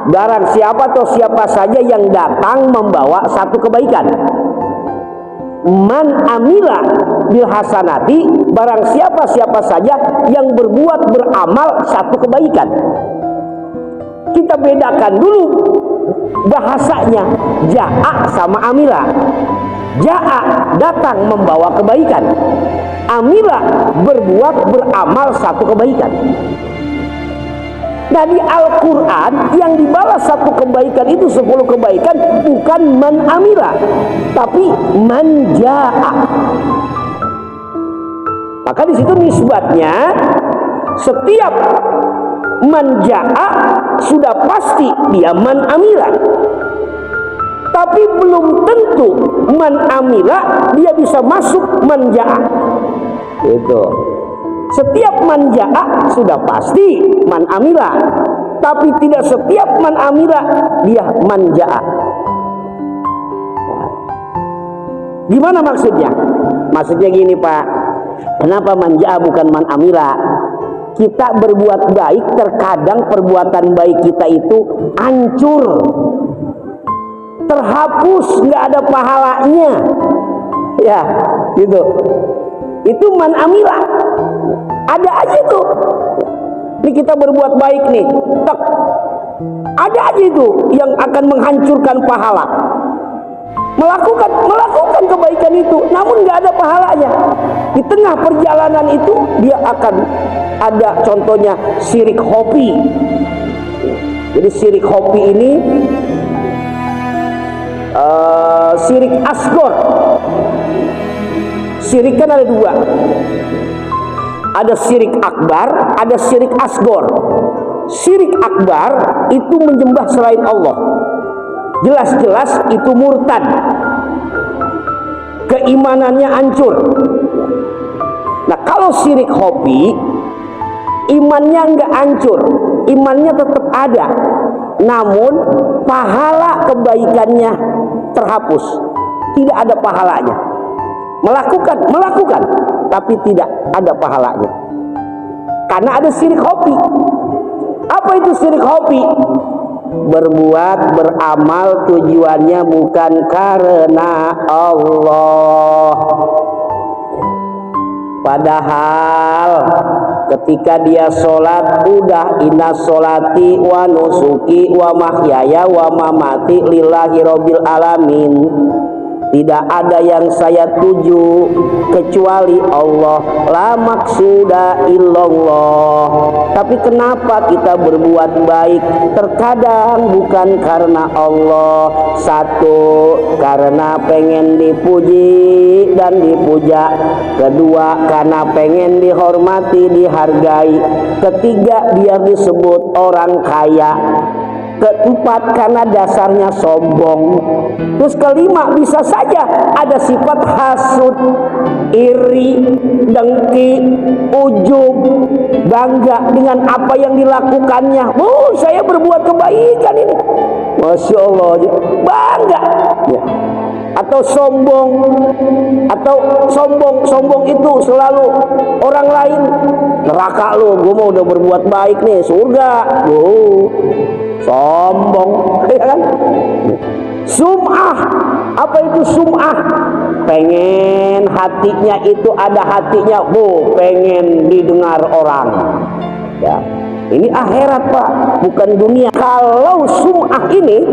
barang siapa atau siapa saja yang datang membawa satu kebaikan. Man amila bil hasanati, barang siapa saja yang berbuat beramal satu kebaikan. Kita bedakan dulu bahasanya, ja'a sama amila. Ja'a datang membawa kebaikan, amila berbuat beramal satu kebaikan. Nah, di Al-Quran yang dibalas satu kebaikan itu 10 kebaikan, bukan man amila, tapi man ja'a. Maka di situ nisbatnya setiap man ja'a sudah pasti dia man amila. Tapi belum tentu man amila dia bisa masuk man ja'a. Gitu. Setiap man ja'a sudah pasti man amila, tapi tidak setiap man amila dia man ja'a. Gimana maksudnya? Maksudnya gini, Pak. Kenapa man ja'a bukan man amila? Kita berbuat baik, terkadang perbuatan baik kita itu hancur, terhapus, nggak ada pahalanya. Ya, gitu. Itu man amila. Ada aja tuh. Ini kita berbuat baik nih, tak ada aja itu yang akan menghancurkan pahala. Melakukan kebaikan itu, namun nggak ada pahalanya. Di tengah perjalanan itu dia akan ada, contohnya syirik hobi. Jadi syirik hobi ini syirik asghar. Syirik kan ada dua. Ada syirik akbar, ada syirik asghar. Syirik akbar itu menyembah selain Allah. Jelas-jelas itu murtad. Keimanannya hancur. Nah, kalau syirik hobi, imannya enggak hancur, imannya tetap ada, namun pahala kebaikannya terhapus, tidak ada pahalanya. Melakukan, tapi tidak ada pahalanya, karena ada syirik hobi. Apa itu syirik hobi? Berbuat, beramal tujuannya bukan karena Allah. Padahal ketika dia sholat, udah inna sholati wa nusuki wa mahyaya wa mamati lillahi rabbil alamin. Tidak ada yang saya tuju kecuali Allah, la maksuda illallah. Tapi kenapa kita berbuat baik? Terkadang bukan karena Allah. Satu, karena pengen dipuji dan dipuja. Kedua, karena pengen dihormati, dihargai. Ketiga, biar disebut orang kaya. Keempat, karena dasarnya sombong. Terus kelima, bisa saja ada sifat hasud, iri, dengki, ujub, bangga dengan apa yang dilakukannya. Oh, saya berbuat kebaikan ini, Masya Allah, bangga ya. Atau sombong itu selalu orang lain, neraka lu, gue mau udah berbuat baik nih, surga. Sombong, ya kan? Sum'ah. Apa itu sum'ah? Pengen hatinya itu ada hatinya, pengen didengar orang. Ya, ini akhirat, Pak, bukan dunia. Kalau sum'ah ini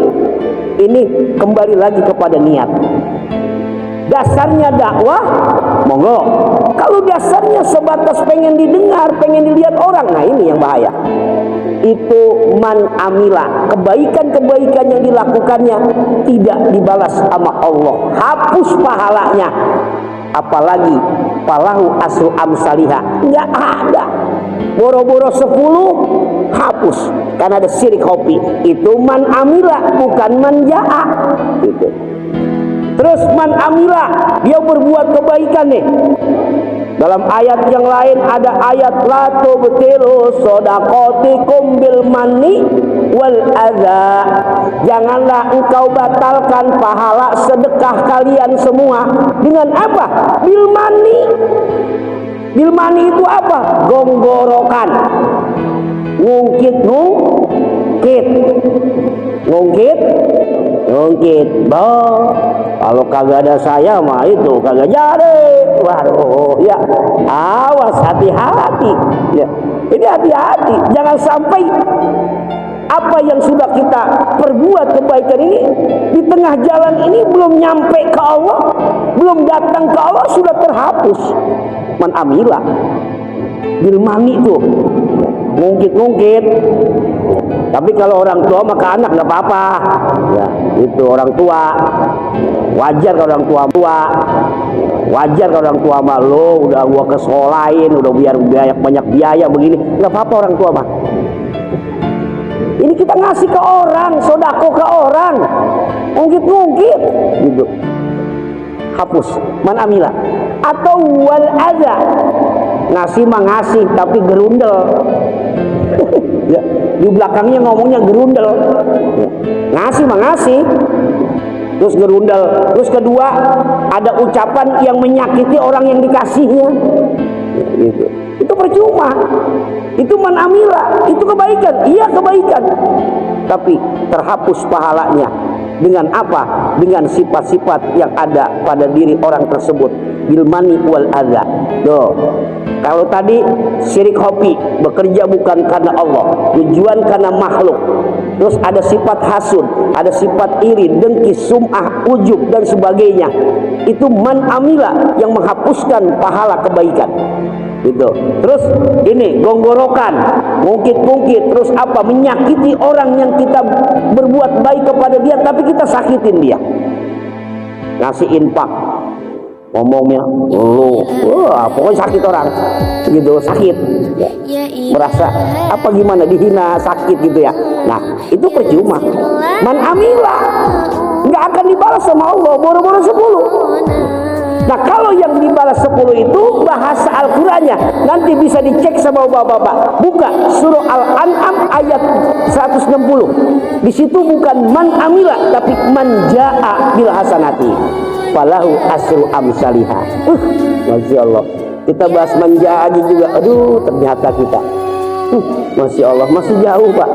kembali lagi kepada niat. Dasarnya dakwah, monggo. Kalau dasarnya sebatas pengen didengar, pengen dilihat orang, nah ini yang bahaya. Itu man amila, kebaikan-kebaikan yang dilakukannya tidak dibalas sama Allah, hapus pahalanya. Apalagi falahu asru amsaliha, nggak ada. Boro-boro 10 hapus karena ada syirik hobi. Itu man amila, bukan man ja'a. Gitu. Terus man amila, dia berbuat kebaikan nih. Dalam ayat yang lain ada ayat la tubtilu shadaqatikum bil manni wal adza. Janganlah engkau batalkan pahala sedekah kalian semua dengan apa? Bil manni. Bil manni itu apa? Gonggorokan. Ngungkit ngungkit, kalau kagak ada saya mah itu kagak jadi. Waduh, ya awas, hati-hati ya. Ini hati-hati, jangan sampai apa yang sudah kita perbuat kebaikan ini di tengah jalan ini belum nyampe ke Allah, belum datang ke Allah sudah terhapus. Man amila bil mani tuh ngungkit. Tapi kalau orang tua maka anak nggak apa-apa ya, itu orang tua wajar. Kalau orang tua wajar, kalau orang tua mah lo udah gua kesolahin, udah biar banyak biaya begini, nggak apa-apa orang tua mah. Ini kita ngasih ke orang, sodako ke orang, ngungkit gitu, hapus. Man amila. Atau wal adza, ngasih mah ngasih tapi gerundel. Ya, di belakangnya ngomongnya gerundel. Ngasih mah ngasih terus gerundel. Terus kedua, ada ucapan yang menyakiti orang yang dikasihnya gitu. Itu percuma. Itu man amila, itu kebaikan. Iya kebaikan, tapi terhapus pahalanya. Dengan apa? Dengan sifat-sifat yang ada pada diri orang tersebut, bil mani wal adza. Tuh. Kalau tadi syirik hobi, bekerja bukan karena Allah, tujuan karena makhluk. Terus ada sifat hasud, ada sifat iri, dengki, sum'ah, ujub dan sebagainya. Itu man amila yang menghapuskan pahala kebaikan. Gitu. Terus ini gonggorokan, mungkit, terus apa? Menyakiti orang yang kita berbuat baik kepada dia tapi kita sakitin dia. Ngasih infak, ngomongnya lu, wah pokoknya sakit orang gitu, sakit ya. Merasa apa gimana, dihina, sakit gitu ya. Nah itu percuma. Man amila nggak akan dibalas sama Allah, boro-boro 10. Nah kalau yang dibalas 10 itu bahasa Al-Qurannya nanti bisa dicek sama bapak-bapak. Buka surah Al-An'am ayat 160. Di situ bukan man amila tapi man ja'a bil hasanati falahu asru amsalihah. Masya Allah. Kita bahas man ja'a aja juga. Aduh ternyata kita Masya Allah masih jauh Pak.